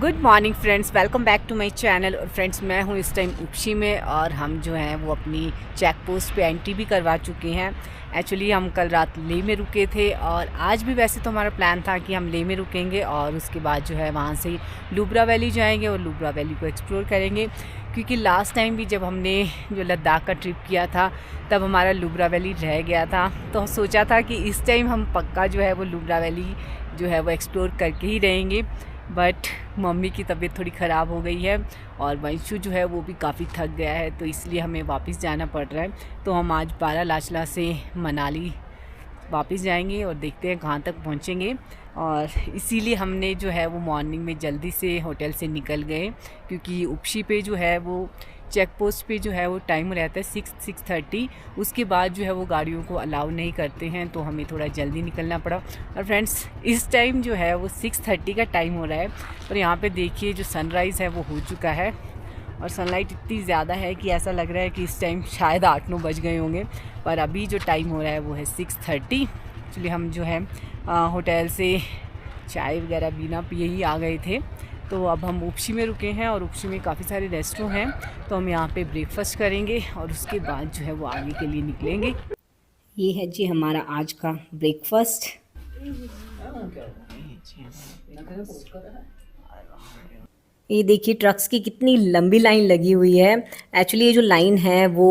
Good morning friends, welcome back to my channel. और friends, मैं हूँ इस टाइम उपशी में और हम जो हैं वो अपनी चेक पोस्ट पे एंट्री भी करवा चुके हैं। एक्चुअली हम कल रात लेह में रुके थे और आज भी वैसे तो हमारा प्लान था कि हम लेह में रुकेंगे और उसके बाद जो है वहाँ से लुब्रा वैली जाएंगे और लुब्रा वैली को एक्सप्लोर करेंगे, क्योंकि लास्ट टाइम भी जब हमने जो लद्दाख का ट्रिप किया था तब हमारा लुब्रा वैली रह गया था। तो सोचा था कि इस टाइम हम पक्का जो है वो लुब्रा वैली जो है वो एक्सप्लोर करके ही रहेंगे। बट मम्मी की तबीयत थोड़ी ख़राब हो गई है और वंशु जो है वो भी काफ़ी थक गया है, तो इसलिए हमें वापस जाना पड़ रहा है। तो हम आज बारालाचला से मनाली वापस जाएंगे और देखते हैं कहाँ तक पहुँचेंगे। और इसीलिए हमने जो है वो मॉर्निंग में जल्दी से होटल से निकल गए, क्योंकि उपशी पे जो है वो चेक पोस्ट पे जो है वो टाइम रहता है 6:30। उसके बाद जो है वो गाड़ियों को अलाउ नहीं करते हैं, तो हमें थोड़ा जल्दी निकलना पड़ा। और फ्रेंड्स, इस टाइम जो है वो 6:30 का टाइम हो रहा है और यहाँ पे देखिए जो सनराइज़ है वो हो चुका है और सनलाइट इतनी ज़्यादा है कि ऐसा लग रहा है कि इस टाइम शायद 8-9 बज गए होंगे, पर अभी जो टाइम हो रहा है वो है 6:30। एक्चुअली हम जो है होटल से चाय वगैरह बिना पिए ही आ गए थे। तो अब हम उपशी में रुके हैं और उपशी में काफ़ी सारे रेस्टोरेंट हैं, तो हम यहाँ पे ब्रेकफास्ट करेंगे और उसके बाद जो है वो आगे के लिए निकलेंगे। ये है जी हमारा आज का ब्रेकफास्ट। ये देखिए ट्रक्स की कितनी लंबी लाइन लगी हुई है। एक्चुअली ये जो लाइन है वो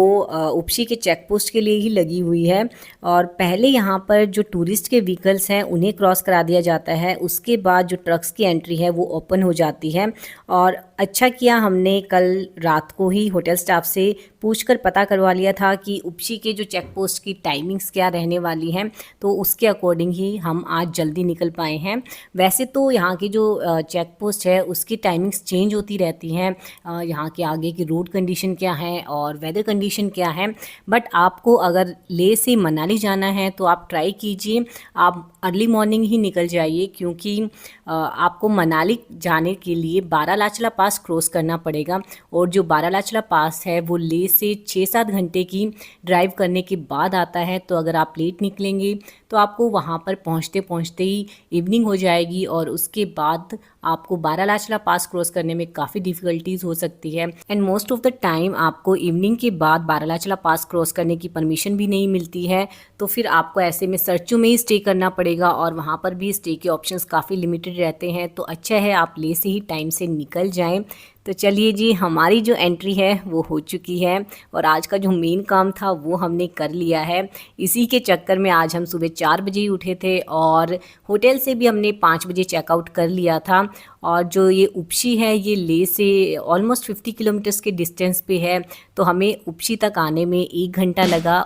उपशी के चेक पोस्ट के लिए ही लगी हुई है और पहले यहाँ पर जो टूरिस्ट के व्हीकल्स हैं उन्हें क्रॉस करा दिया जाता है, उसके बाद जो ट्रक्स की एंट्री है वो ओपन हो जाती है। और अच्छा किया हमने कल रात को ही होटल स्टाफ से पूछकर पता करवा लिया था कि उपशी के जो चेक पोस्ट की टाइमिंग्स क्या रहने वाली हैं, तो उसके अकॉर्डिंग ही हम आज जल्दी निकल पाए हैं। वैसे तो यहाँ की जो चेक पोस्ट है उसकी टाइमिंग्स चेंज होती रहती हैं, यहाँ के आगे की रोड कंडीशन क्या है और वेदर कंडीशन क्या है। बट आपको अगर लेह से मनाली जाना है तो आप ट्राई कीजिए, आप अर्ली मॉर्निंग ही निकल जाइए, क्योंकि आपको मनाली जाने के लिए बारालाचला पास क्रॉस करना पड़ेगा और जो बारालाचला पास है वो लेह से 6-7 घंटे की ड्राइव करने के बाद आता है। तो अगर आप लेट निकलेंगे तो आपको वहाँ पर पहुँचते पहुँचते ही इवनिंग हो जाएगी और उसके बाद आपको बारालाचला पास क्रॉस करने में काफ़ी डिफ़िकल्टीज़ हो सकती है। And most of the time आपको इवनिंग के बाद बारालाचला पास क्रॉस करने की परमिशन भी नहीं मिलती है, तो फिर आपको ऐसे में सरचू में ही स्टे करना पड़ेगा और वहाँ पर भी स्टे के ऑप्शंस काफ़ी लिमिटेड रहते हैं। तो अच्छा है आप लेह से ही टाइम से निकल जाएं। तो चलिए जी, हमारी जो एंट्री है वो हो चुकी है और आज का जो मेन काम था वो हमने कर लिया है। इसी के चक्कर में आज हम सुबह 4 बजे ही उठे थे और होटल से भी हमने 5 बजे चेकआउट कर लिया था। और जो ये उपशी है ये लेह से ऑलमोस्ट 50 किलोमीटर्स के डिस्टेंस पे है, तो हमें उपशी तक आने में 1 घंटा लगा।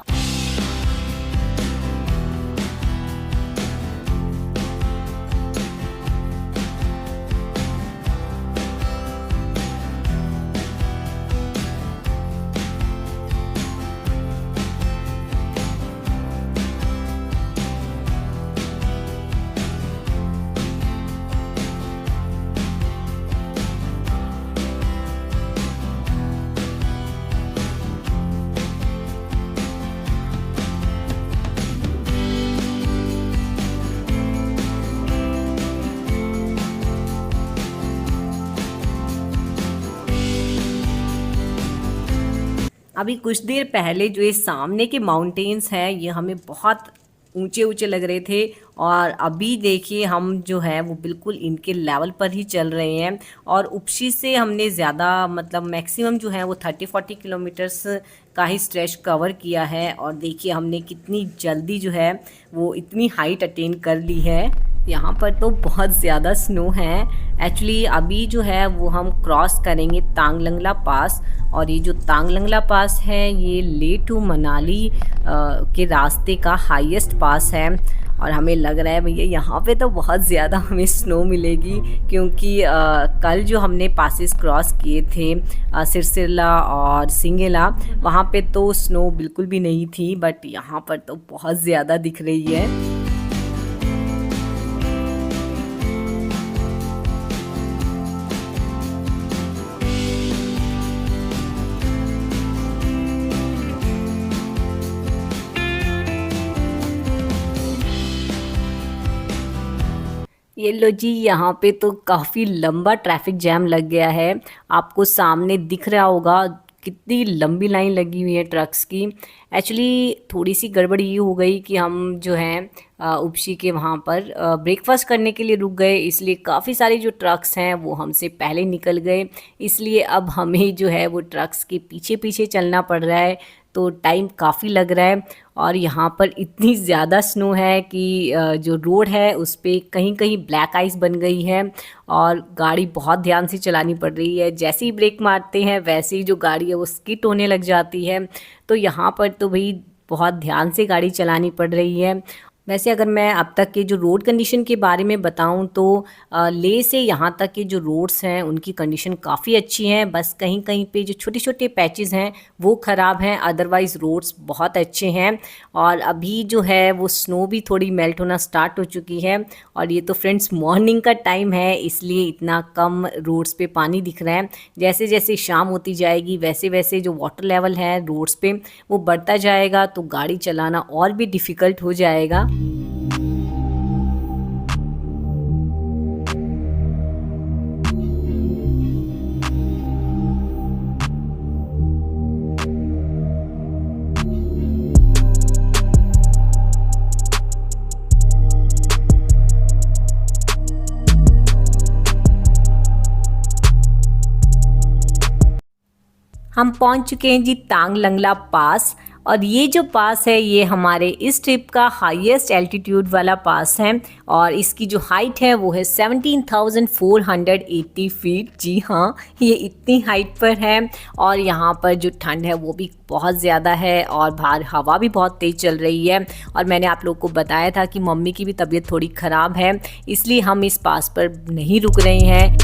अभी कुछ देर पहले जो ये सामने के माउंटेन्स हैं ये हमें बहुत ऊंचे ऊंचे लग रहे थे और अभी देखिए हम जो है वो बिल्कुल इनके लेवल पर ही चल रहे हैं। और उपशी से हमने ज़्यादा मतलब मैक्सिमम जो है वो 30-40 किलोमीटर्स का ही स्ट्रेच कवर किया है और देखिए हमने कितनी जल्दी जो है वो इतनी हाइट अटेन कर ली है। यहाँ पर तो बहुत ज़्यादा स्नो है। एक्चुअली अभी जो है वो हम क्रॉस करेंगे तांगलंगला पास और ये जो तांगलंगला पास है ये लेह टू मनाली के रास्ते का हाईएस्ट पास है और हमें लग रहा है भैया यहाँ पे तो बहुत ज़्यादा हमें स्नो मिलेगी, क्योंकि कल जो हमने पासेस क्रॉस किए थे सिरसिला और सिंगेला, वहाँ पे तो स्नो बिल्कुल भी नहीं थी, बट यहाँ पर तो बहुत ज़्यादा दिख रही है। ये लो जी, यहाँ पे तो काफ़ी लंबा ट्रैफिक जैम लग गया है। आपको सामने दिख रहा होगा कितनी लंबी लाइन लगी हुई है ट्रक्स की। एक्चुअली थोड़ी सी गड़बड़ ये हो गई कि हम जो हैं उपशी के वहाँ पर ब्रेकफास्ट करने के लिए रुक गए, इसलिए काफ़ी सारे जो ट्रक्स हैं वो हमसे पहले निकल गए। इसलिए अब हमें जो है वो ट्रक्स के पीछे पीछे चलना पड़ रहा है, तो टाइम काफ़ी लग रहा है। और यहाँ पर इतनी ज़्यादा स्नो है कि जो रोड है उस पे कहीं कहीं ब्लैक आइस बन गई है और गाड़ी बहुत ध्यान से चलानी पड़ रही है। जैसे ही ब्रेक मारते हैं वैसे ही जो गाड़ी है वो स्किट होने लग जाती है। तो यहाँ पर तो भाई बहुत ध्यान से गाड़ी चलानी पड़ रही है। वैसे अगर मैं अब तक के जो रोड कंडीशन के बारे में बताऊं तो ले से यहाँ तक के जो रोड्स हैं उनकी कंडीशन काफ़ी अच्छी हैं। बस कहीं कहीं पे जो छोटे छोटे पैचेस हैं वो ख़राब हैं, अदरवाइज़ रोड्स बहुत अच्छे हैं। और अभी जो है वो स्नो भी थोड़ी मेल्ट होना स्टार्ट हो चुकी है। और ये तो फ्रेंड्स मॉर्निंग का टाइम है, इसलिए इतना कम रोड्स पे पानी दिख रहा है। जैसे जैसे शाम होती जाएगी वैसे वैसे जो वाटर लेवल है रोड्स पे वो बढ़ता जाएगा, तो गाड़ी चलाना और भी डिफ़िकल्ट हो जाएगा। हम पहुंच चुके हैं जी तांग लंगला पास। और ये जो पास है ये हमारे इस ट्रिप का हाईएस्ट एल्टीट्यूड वाला पास है और इसकी जो हाइट है वो है 17,480 फीट। जी हाँ, ये इतनी हाइट पर है। और यहाँ पर जो ठंड है वो भी बहुत ज़्यादा है और बाहर हवा भी बहुत तेज़ चल रही है। और मैंने आप लोग को बताया था कि मम्मी की भी तबीयत थोड़ी ख़राब है, इसलिए हम इस पास पर नहीं रुक रहे हैं।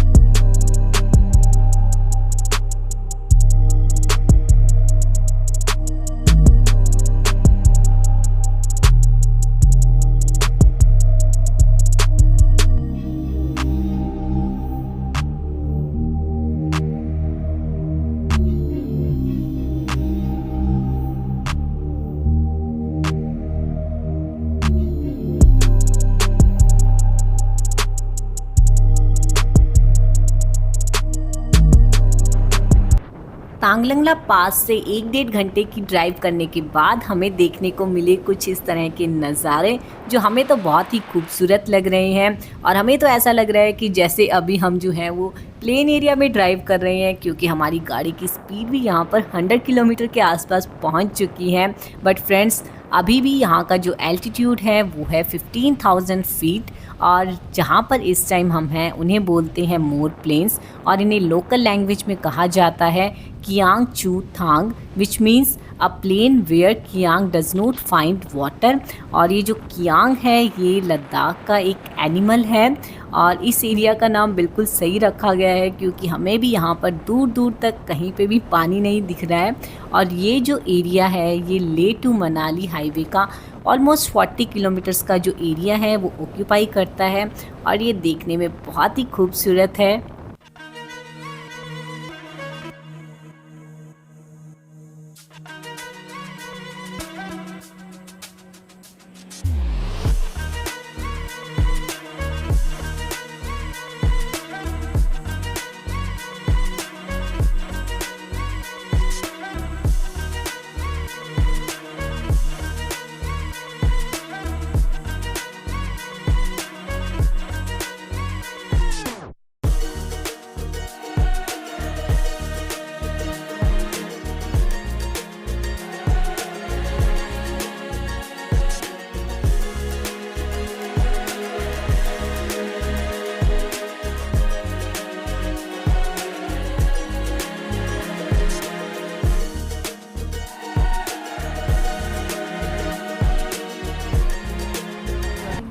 तांगलंगला पास से 1-1.5 घंटे की ड्राइव करने के बाद हमें देखने को मिले कुछ इस तरह के नज़ारे, जो हमें तो बहुत ही खूबसूरत लग रहे हैं। और हमें तो ऐसा लग रहा है कि जैसे अभी हम जो है वो प्लेन एरिया में ड्राइव कर रहे हैं, क्योंकि हमारी गाड़ी की स्पीड भी यहाँ पर 100 किलोमीटर के आसपास पहुँच चुकी है। बट फ्रेंड्स, अभी भी यहाँ का जो एल्टीट्यूड है वो है 15,000 फीट। और जहाँ पर इस टाइम हम हैं उन्हें बोलते हैं मोर प्लेन्स, और इन्हें लोकल लैंग्वेज में कहा जाता है Kiang Chu Thang, which means a plain where kiang does not find water. और ये जो कियांग है ये लद्दाख का एक एनिमल है और इस एरिया का नाम बिल्कुल सही रखा गया है, क्योंकि हमें भी यहाँ पर दूर दूर तक कहीं पे भी पानी नहीं दिख रहा है। और ये जो एरिया है ये ले टू मनाली हाईवे का ऑलमोस्ट 40 किलोमीटर्स का जो एरिया है वो ऑक्यूपाई करता है और ये देखने में बहुत ही खूबसूरत है।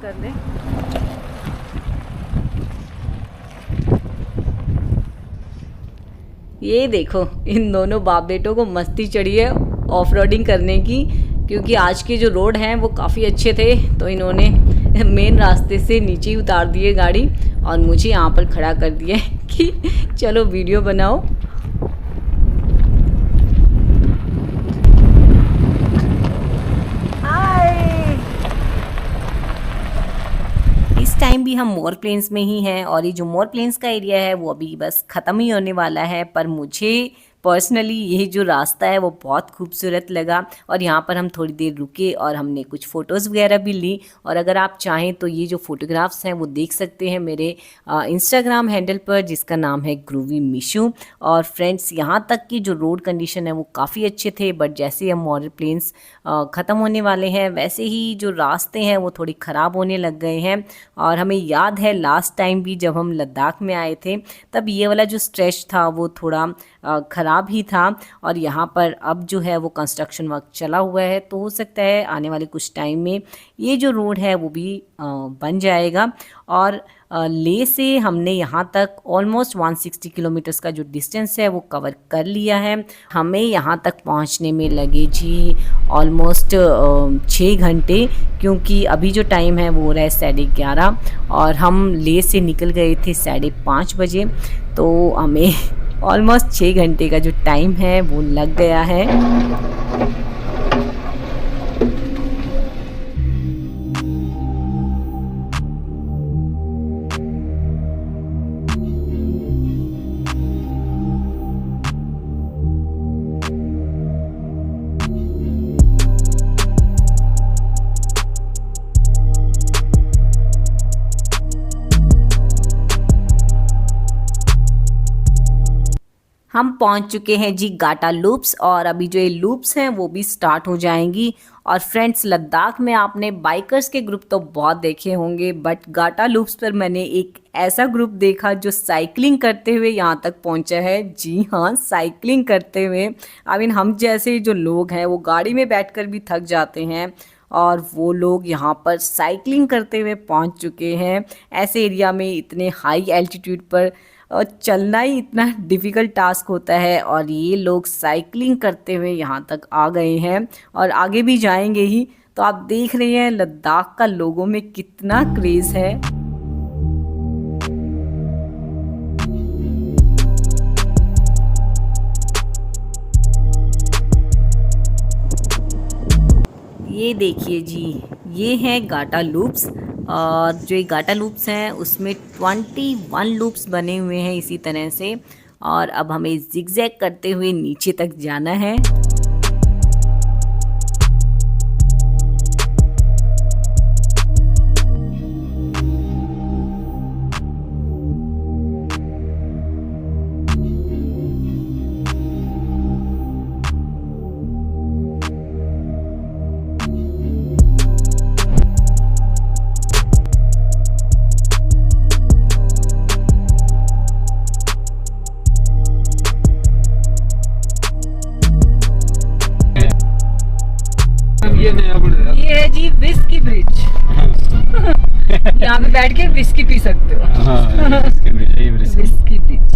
कर दे। ये देखो, इन दोनों बाप बेटों को मस्ती चढ़ी है ऑफ रोडिंग करने की, क्योंकि आज के जो रोड हैं वो काफ़ी अच्छे थे, तो इन्होंने मेन रास्ते से नीचे ही उतार दिए गाड़ी और मुझे यहाँ पर खड़ा कर दिया कि चलो वीडियो बनाओ। टाइम भी हम मोर प्लेन्स में ही हैं और ये जो मोर प्लेन्स का एरिया है वो अभी बस ख़त्म ही होने वाला है। पर मुझे पर्सनली ये जो रास्ता है वो बहुत खूबसूरत लगा और यहाँ पर हम थोड़ी देर रुके और हमने कुछ फ़ोटोज़ वगैरह भी ली। और अगर आप चाहें तो ये जो फ़ोटोग्राफ्स हैं वो देख सकते हैं मेरे इंस्टाग्राम हैंडल पर, जिसका नाम है ग्रूवी मिशू। और फ्रेंड्स, यहाँ तक की जो रोड कंडीशन है वो काफ़ी अच्छे थे, बट जैसे हम मोर प्लेन्स ख़त्म होने वाले हैं वैसे ही जो रास्ते हैं वो थोड़ी ख़राब होने लग गए हैं। और हमें याद है लास्ट टाइम भी जब हम लद्दाख में आए थे तब ये वाला जो स्ट्रेच था वो थोड़ा ख़राब ही था। और यहाँ पर अब जो है वो कंस्ट्रक्शन वर्क चला हुआ है, तो हो सकता है आने वाले कुछ टाइम में ये जो रोड है वो भी बन जाएगा। और ले से हमने यहाँ तक ऑलमोस्ट 160 किलोमीटर्स का जो डिस्टेंस है वो कवर कर लिया है। हमें यहाँ तक पहुँचने में लगे जी ऑलमोस्ट 6 घंटे, क्योंकि अभी जो टाइम है वो हो रहा है 11:30 और हम ले से निकल गए थे 5:30 बजे। तो हमें ऑलमोस्ट 6 घंटे का जो टाइम है वो लग गया है। हम पहुंच चुके हैं जी गाटा लूप्स और अभी जो ये लूप्स हैं वो भी स्टार्ट हो जाएंगी। और फ्रेंड्स, लद्दाख में आपने बाइकर्स के ग्रुप तो बहुत देखे होंगे, बट गाटा लूप्स पर मैंने एक ऐसा ग्रुप देखा जो साइकिलिंग करते हुए यहाँ तक पहुँचा है। जी हाँ, साइकिलिंग करते हुए। हम जैसे जो लोग हैं वो गाड़ी में बैठकर भी थक जाते हैं और वो लोग यहाँ पर साइकिलिंग करते हुए पहुँच चुके हैं। ऐसे एरिया में इतने हाई एल्टीट्यूड पर और चलना ही इतना डिफ़िकल्ट टास्क होता है और ये लोग साइकिलिंग करते हुए यहाँ तक आ गए हैं और आगे भी जाएंगे ही। तो आप देख रहे हैं लद्दाख का लोगों में कितना क्रेज़ है। ये देखिए जी, ये हैं गाटा लूप्स और जो ये गाटा लूप्स हैं उसमें 21 लूप्स बने हुए हैं इसी तरह से। और अब हमें जिगजैग करते हुए नीचे तक जाना है। ये है जी विस्की ब्रिज। यहाँ पे बैठ के विस्की पी सकते हो। हाँ, विस्की ब्रिज।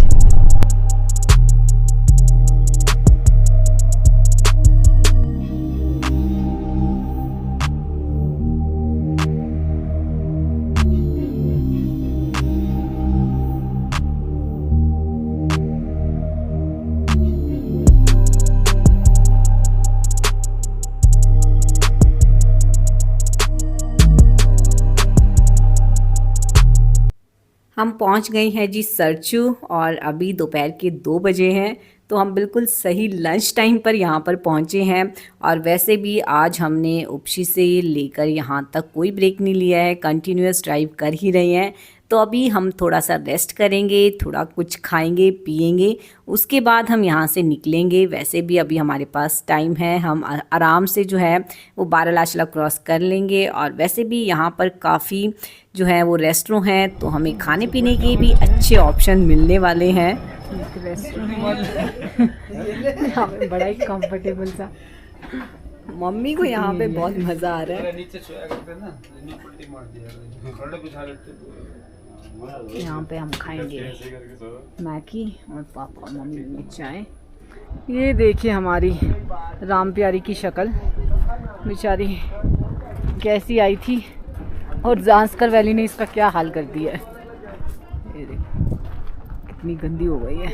हम पहुंच गए हैं जी सरचू और अभी दोपहर के 2 बजे हैं, तो हम बिल्कुल सही लंच टाइम पर यहाँ पर पहुँचे हैं। और वैसे भी आज हमने उपशी से लेकर यहाँ तक कोई ब्रेक नहीं लिया है, कंटिन्यूअस ड्राइव कर ही रहे हैं। तो अभी हम थोड़ा सा रेस्ट करेंगे, थोड़ा कुछ खाएंगे पिएंगे, उसके बाद हम यहाँ से निकलेंगे। वैसे भी अभी हमारे पास टाइम है, हम आराम से जो है वो बारालाचला क्रॉस कर लेंगे। और वैसे भी यहाँ पर काफ़ी जो है वो रेस्टोरेंट हैं, तो हमें खाने पीने के भी अच्छे ऑप्शन मिलने वाले हैं। यहाँ पे बड़ा ही कंफर्टेबल सा, मम्मी को यहाँ पे बहुत मज़ा आ रहा है। यहाँ पे हम खाएंगे मैगी और पापा मम्मी में चाय। ये देखिए हमारी राम प्यारी की शक्ल, बेचारी कैसी आई थी और जांस्कर वैली ने इसका क्या हाल कर दिया है। ये देखो कितनी गंदी हो गई है।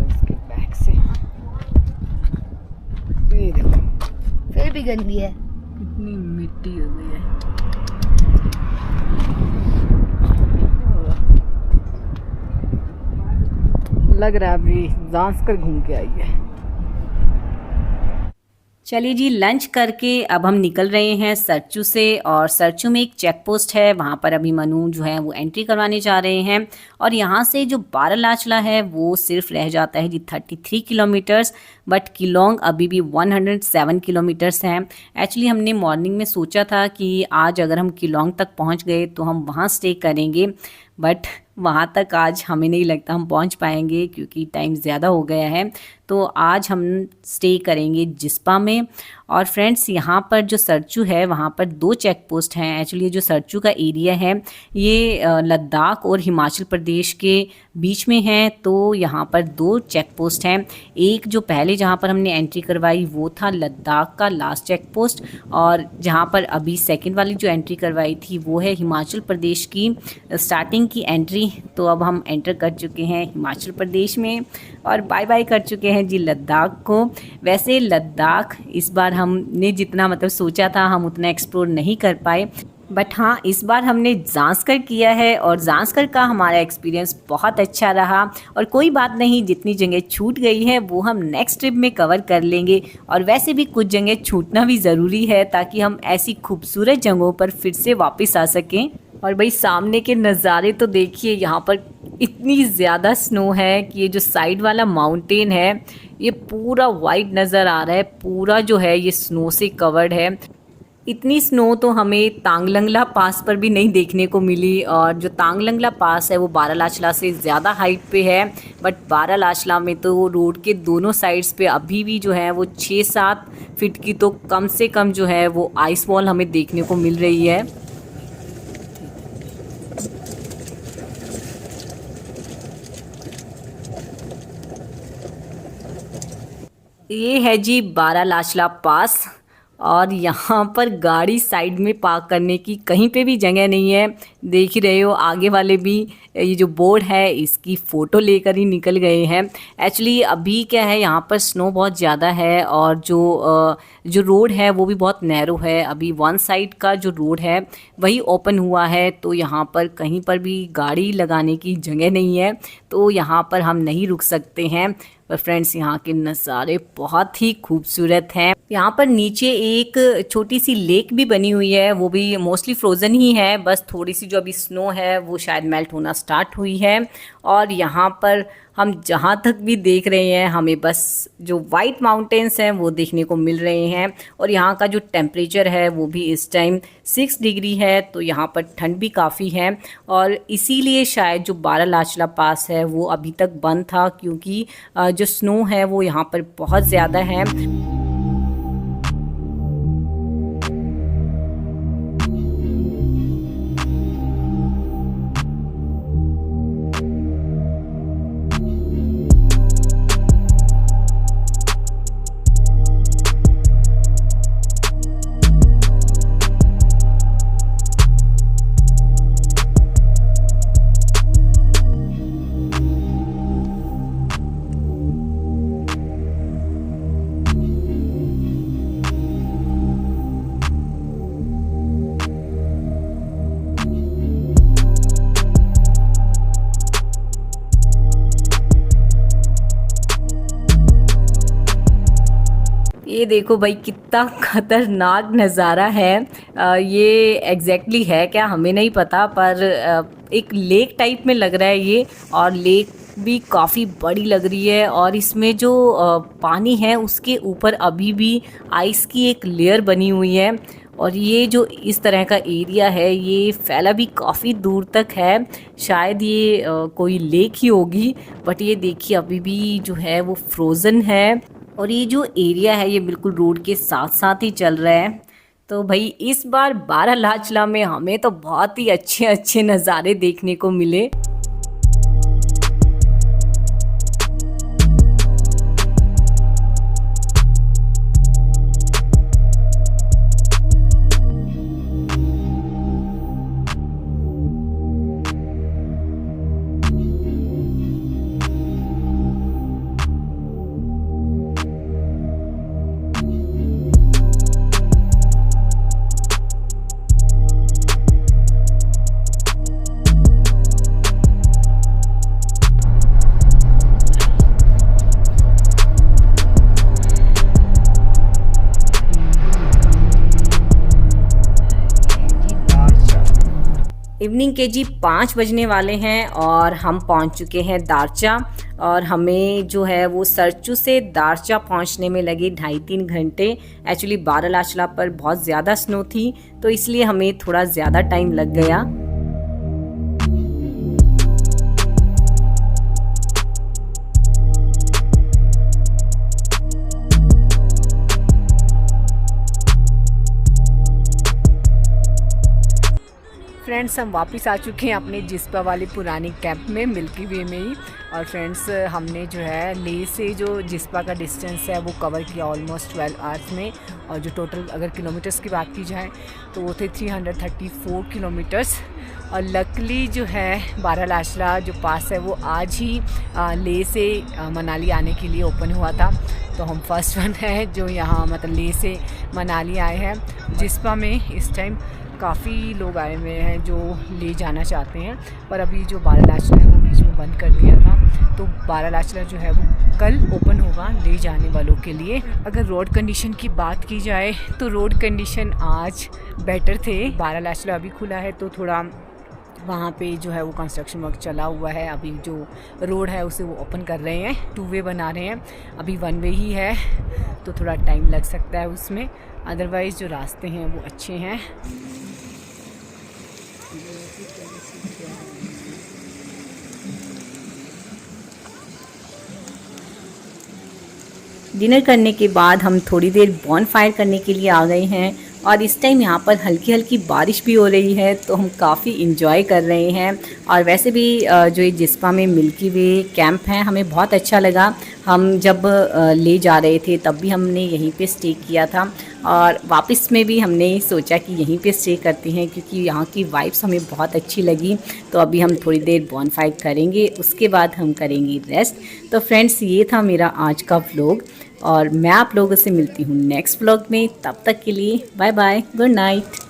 इसके बैग से ये देखो फिर भी गंदी है। कितनी कितनी मिट्टी हो गई है। लग रहा है अभी ज़ांस्कर घूम के आई है। चलिए जी, लंच करके अब हम निकल रहे हैं सरचू से, और सरचू में एक चेक पोस्ट है, वहाँ पर अभी मनु जो है वो एंट्री करवाने जा रहे हैं। और यहाँ से जो बारालाचला है वो सिर्फ रह जाता है जी 33 किलोमीटर्स, बट किलोंग अभी भी 107 किलोमीटर्स हैं। एक्चुअली हमने मॉर्निंग में सोचा था कि आज अगर हम किलोंग तक पहुँच गए तो हम वहाँ स्टे करेंगे, बट वहाँ तक आज हमें नहीं लगता हम पहुँच पाएंगे क्योंकि टाइम ज़्यादा हो गया है। तो आज हम स्टे करेंगे जिस्पा में। और फ्रेंड्स, यहाँ पर जो सरचू है वहाँ पर 2 चेक पोस्ट हैं। एक्चुअली ये जो सरचू का एरिया है ये लद्दाख और हिमाचल प्रदेश के बीच में है, तो यहाँ पर 2 चेक पोस्ट हैं। एक जो पहले जहाँ पर हमने एंट्री करवाई वो था लद्दाख का लास्ट चेक पोस्ट, और जहाँ पर अभी सेकंड वाली जो एंट्री करवाई थी वो है हिमाचल प्रदेश की स्टार्टिंग की एंट्री। तो अब हम एंटर कर चुके हैं हिमाचल प्रदेश में और बाय बाय कर चुके हैं जी लद्दाख को। वैसे लद्दाख इस बार हमने जितना मतलब सोचा था हम उतना एक्सप्लोर नहीं कर पाए, बट हाँ इस बार हमने ज़ांस्कर किया है और ज़ांस्कर का हमारा एक्सपीरियंस बहुत अच्छा रहा। और कोई बात नहीं, जितनी जगह छूट गई है वो हम नेक्स्ट ट्रिप में कवर कर लेंगे। और वैसे भी कुछ जगह छूटना भी ज़रूरी है ताकि हम ऐसी खूबसूरत जगहों पर फिर से वापस आ सकें। और भाई सामने के नज़ारे तो देखिए, यहाँ पर इतनी ज़्यादा स्नो है कि ये जो साइड वाला माउंटेन है ये पूरा वाइट नज़र आ रहा है, पूरा जो है ये स्नो से कवर्ड है। इतनी स्नो तो हमें तांगलंगला पास पर भी नहीं देखने को मिली, और जो तांगलंगला पास है वो बारालाचला से ज़्यादा हाइट पे है, बट बारालाचला में तो रोड के दोनों साइड्स पे अभी भी जो है वो 6-7 फीट की तो कम से कम जो है वो आइस वॉल हमें देखने को मिल रही है। ये है जी बारालाचला पास, और यहाँ पर गाड़ी साइड में पार्क करने की कहीं पे भी जगह नहीं है। देख ही रहे हो आगे वाले भी ये जो बोर्ड है इसकी फ़ोटो लेकर ही निकल गए हैं। एक्चुअली अभी क्या है, यहाँ पर स्नो बहुत ज़्यादा है और जो रोड है वो भी बहुत नैरो है। अभी वन साइड का जो रोड है वही ओपन हुआ है, तो यहाँ पर कहीं पर भी गाड़ी लगाने की जगह नहीं है, तो यहाँ पर हम नहीं रुक सकते हैं। पर फ्रेंड्स, यहाँ के नज़ारे बहुत ही खूबसूरत हैं। यहाँ पर नीचे एक छोटी सी लेक भी बनी हुई है, वो भी मोस्टली फ्रोज़न ही है, बस थोड़ी सी जो अभी स्नो है वो शायद मेल्ट होना स्टार्ट हुई है। और यहाँ पर हम जहाँ तक भी देख रहे हैं हमें बस जो वाइट माउंटेन्स हैं वो देखने को मिल रहे हैं। और यहाँ का जो टेम्परेचर है वो भी इस टाइम 6 डिग्री है, तो यहाँ पर ठंड भी काफ़ी है। और इसीलिए शायद जो बारालाचला पास है वो अभी तक बंद था, क्योंकि जो स्नो है वो यहाँ पर बहुत ज़्यादा है। ये देखो भाई कितना खतरनाक नज़ारा है। ये एग्जैक्टली है क्या हमें नहीं पता, पर एक लेक टाइप में लग रहा है ये, और लेक भी काफ़ी बड़ी लग रही है। और इसमें जो पानी है उसके ऊपर अभी भी आइस की एक लेयर बनी हुई है। और ये जो इस तरह का एरिया है ये फैला भी काफ़ी दूर तक है, शायद ये कोई लेक ही होगी, बट ये देखिए अभी भी जो है वो फ्रोज़न है। और ये जो एरिया है ये बिल्कुल रोड के साथ साथ ही चल रहा है। तो भाई इस बार बारालाचला में हमें तो बहुत ही अच्छे अच्छे नज़ारे देखने को मिले। इवनिंग के जी 5 बजने वाले हैं और हम पहुंच चुके हैं दारचा। और हमें जो है वो सरचू से दारचा पहुंचने में लगे 2.5-3 घंटे। एक्चुअली बारालाचला पर बहुत ज़्यादा स्नो थी तो इसलिए हमें थोड़ा ज़्यादा टाइम लग गया। फ्रेंड्स हम वापस आ चुके हैं अपने जिस्पा वाली पुरानी कैंप में, मिल्की वे में ही। और फ्रेंड्स हमने जो है ले से जो जिस्पा का डिस्टेंस है वो कवर किया ऑलमोस्ट 12 आवर्स में। और जो टोटल अगर किलोमीटर्स की बात की जाए तो वो थे 334 किलोमीटर्स। और लकली जो है बारालाचला जो पास है वो आज ही ले से मनाली आने के लिए ओपन हुआ था। तो हम फर्स्ट वन है जो यहाँ मतलब ले से मनाली आए हैं। जिस्पा में इस टाइम काफ़ी लोग आए हुए हैं जो ले जाना चाहते हैं, पर अभी जो बारालाचला है वो बीच में बंद कर दिया था। तो बारालाचला जो है वो कल ओपन होगा ले जाने वालों के लिए। अगर रोड कंडीशन की बात की जाए तो रोड कंडीशन आज बेटर थे। बारालाचला अभी खुला है तो थोड़ा वहाँ पे जो है वो कंस्ट्रक्शन वर्क चला हुआ है। अभी जो रोड है उसे वो ओपन कर रहे हैं, 2 वे बना रहे हैं। अभी 1 वे ही है तो थोड़ा टाइम लग सकता है उसमें, अदरवाइज़ जो रास्ते हैं वो अच्छे हैं। डिनर करने के बाद हम थोड़ी देर बॉनफायर करने के लिए आ गए हैं और इस टाइम यहाँ पर हल्की हल्की बारिश भी हो रही है तो हम काफ़ी इंजॉय कर रहे हैं। और वैसे भी जो ये जिस्पा में मिल्की वे कैंप है हमें बहुत अच्छा लगा। हम जब ले जा रहे थे तब भी हमने यहीं पे स्टे किया था और वापस में भी हमने सोचा कि यहीं पे स्टे करते हैं क्योंकि यहाँ की वाइब्स हमें बहुत अच्छी लगी। तो अभी हम थोड़ी देर बॉनफायर करेंगे, उसके बाद हम करेंगे रेस्ट। तो फ्रेंड्स ये था मेरा आज का व्लॉग और मैं आप लोगों से मिलती हूँ नेक्स्ट व्लॉग में। तब तक के लिए बाय बाय, गुड नाइट।